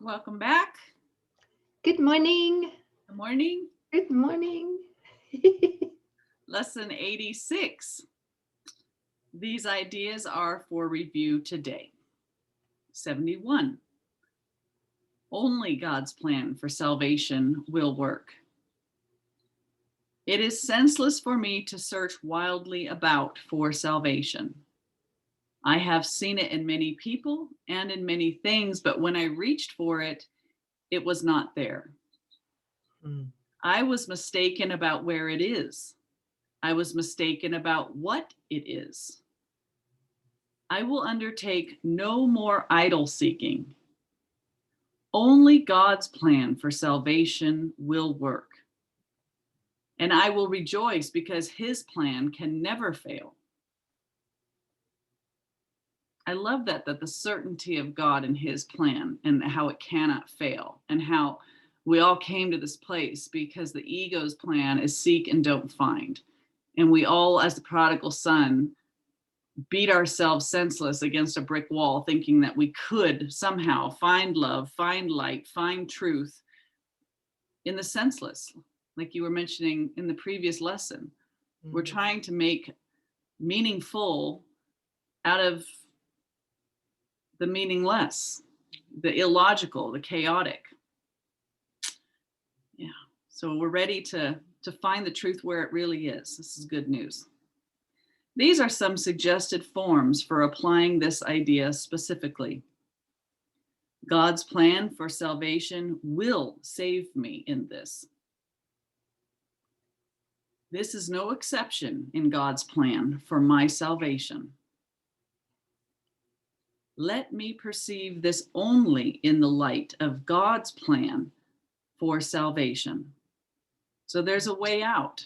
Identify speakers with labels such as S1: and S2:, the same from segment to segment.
S1: Welcome back.
S2: Good morning.
S1: Good morning.
S2: Good morning.
S1: Lesson 86. These ideas are for review today. 71. Only God's plan for salvation will work. It is senseless for me to search wildly about for salvation. I have seen it in many people and in many things, but when I reached for it, it was not there. I was mistaken about where it is. I was mistaken about what it is. I will undertake no more idol seeking. Only God's plan for salvation will work. And I will rejoice because his plan can never fail. I love that the certainty of God and his plan and how it cannot fail, and how we all came to this place because the ego's plan is seek and don't find. And we all, as the prodigal son, beat ourselves senseless against a brick wall, thinking that we could somehow find love, find light, find truth in the senseless. Like you were mentioning in the previous lesson, we're trying to make meaningful out of the meaningless, the illogical, the chaotic. Yeah. So we're ready to find the truth where it really is. This is good news. These are some suggested forms for applying this idea specifically. God's plan for salvation will save me in this. This is no exception in God's plan for my salvation. Let me perceive this only in the light of God's plan for salvation. So there's a way out.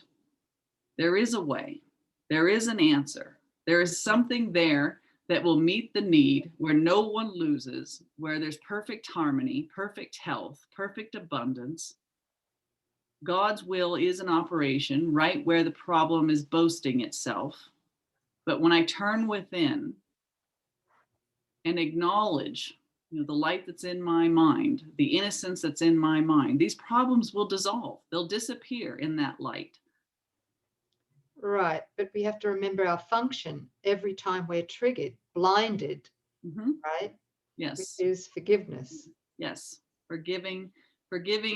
S1: There is a way. There is an answer. There is something there that will meet the need, where no one loses, where there's perfect harmony, perfect health, perfect abundance. God's will is in operation right where the problem is boasting itself. But when I turn within and acknowledge, the light that's in my mind, the innocence that's in my mind, these problems will dissolve. They'll disappear in that light.
S2: Right. But we have to remember our function every time we're triggered, blinded, right?
S1: Yes.
S2: Which is forgiveness.
S1: Yes. Forgiving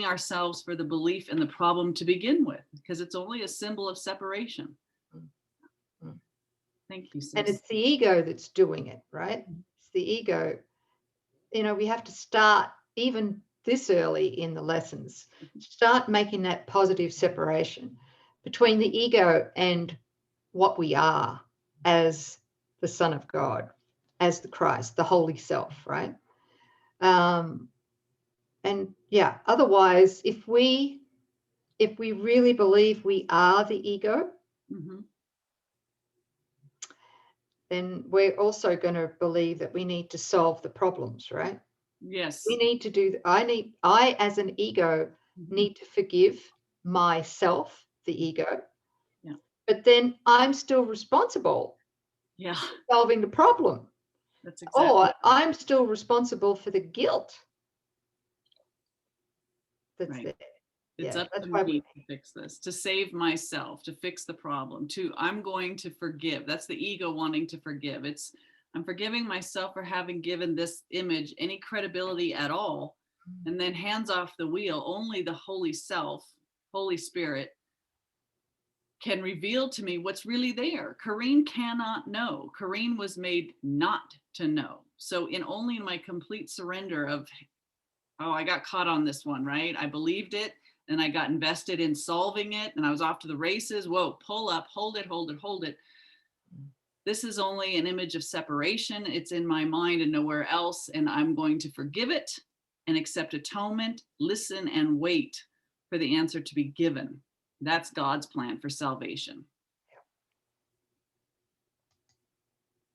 S1: ourselves for the belief in the problem to begin with, because it's only a symbol of separation. Thank you, sis.
S2: And it's the ego that's doing it, right? It's the ego. We have to start even this early in the lessons, start making that positive separation between the ego and what we are as the Son of God, as the Christ, the Holy Self, right? And yeah, otherwise, if we really believe we are the ego, then we're also going to believe that we need to solve the problems, right?
S1: Yes.
S2: We need to do, I as an ego need to forgive myself, the ego.
S1: Yeah.
S2: But then I'm still responsible
S1: for
S2: solving the problem.
S1: That's exactly.
S2: Or I'm still responsible for the guilt that's there.
S1: It's up to me to fix this, to save myself, to fix the problem, I'm going to forgive. That's the ego wanting to forgive. I'm forgiving myself for having given this image any credibility at all. And then hands off the wheel. Only the Holy Self, Holy Spirit, can reveal to me what's really there. Coreen cannot know. Coreen was made not to know. So only in my complete surrender of, I got caught on this one, right? I believed it. And I got invested in solving it, and I was off to the races. Whoa, pull up, hold it. This is only an image of separation. It's in my mind and nowhere else. And I'm going to forgive it and accept atonement, listen and wait for the answer to be given. That's God's plan for salvation.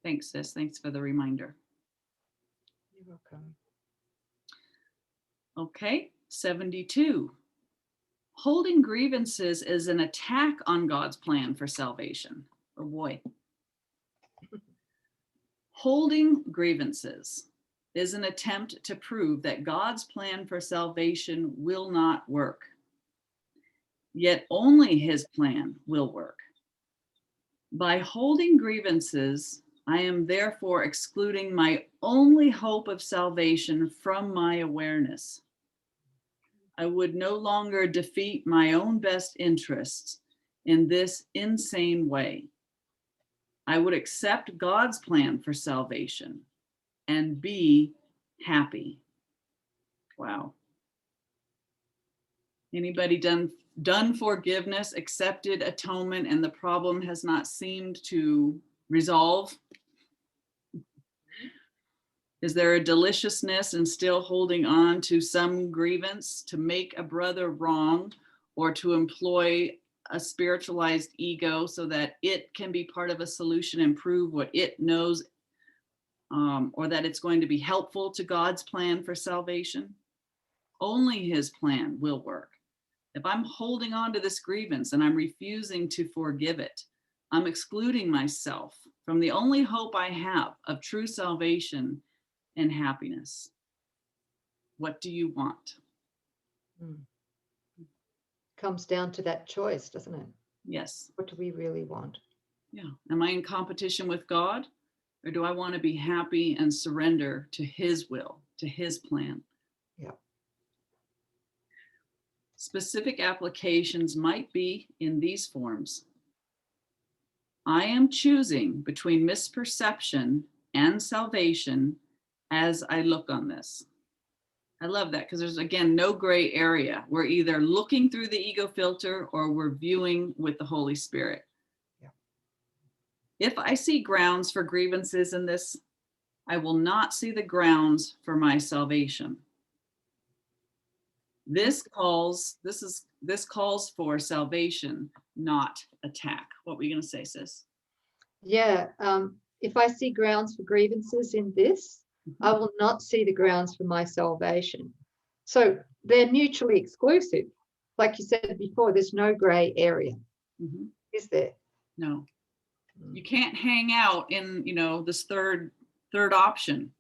S1: Thanks, sis. Thanks for the reminder.
S2: You're welcome.
S1: Okay, 72. Holding grievances is an attack on God's plan for salvation. Oh boy. Holding grievances is an attempt to prove that God's plan for salvation will not work. Yet only his plan will work. By holding grievances, I am therefore excluding my only hope of salvation from my awareness. I would no longer defeat my own best interests in this insane way. I would accept God's plan for salvation and be happy. Wow. Anybody done forgiveness, accepted atonement, and the problem has not seemed to resolve? Is there a deliciousness in still holding on to some grievance to make a brother wrong, or to employ a spiritualized ego so that it can be part of a solution and prove what it knows, or that it's going to be helpful to God's plan for salvation? Only his plan will work. If I'm holding on to this grievance and I'm refusing to forgive it, I'm excluding myself from the only hope I have of true salvation and happiness. What do you want?
S2: Comes down to that choice, doesn't it?
S1: Yes.
S2: What do we really want?
S1: Yeah. Am I in competition with God, or do I want to be happy and surrender to his will, to his plan?
S2: Yeah.
S1: Specific applications might be in these forms. I am choosing between misperception and salvation as I look on this. I love that, because there's, again, no gray area. We're either looking through the ego filter or we're viewing with the Holy Spirit.
S2: Yeah.
S1: If I see grounds for grievances in this, I will not see the grounds for my salvation. This calls for salvation, not attack. What were you going to say, sis?
S2: Yeah. If I see grounds for grievances in this, I will not see the grounds for my salvation. So they're mutually exclusive. Like you said before, there's no gray area. Mm-hmm. Is there?
S1: No. You can't hang out in, this third option.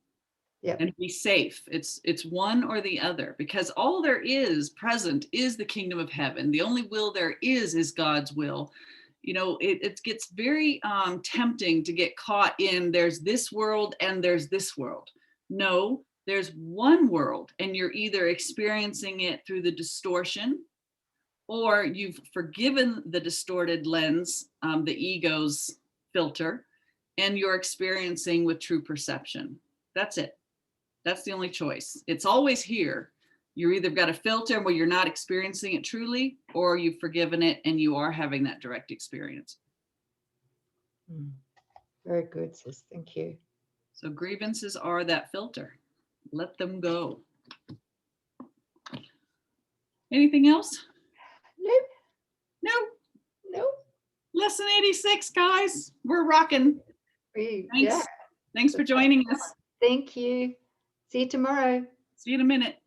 S1: Yeah. And be safe. It's one or the other, because all there is present is the kingdom of heaven. The only will there is God's will. It gets very tempting to get caught in there's this world and there's this world. No, there's one world, and you're either experiencing it through the distortion, or you've forgiven the distorted lens, the ego's filter, and you're experiencing with true perception. That's it. That's the only choice. It's always here. You're either got a filter where you're not experiencing it truly, or you've forgiven it and you are having that direct experience.
S2: Very good, sis. Thank you.
S1: So grievances are that filter. Let them go. Anything else? No. Lesson 86, guys. We're rocking. Thanks.
S2: Yeah.
S1: Thanks for joining us.
S2: Thank you. See you tomorrow.
S1: See you in a minute.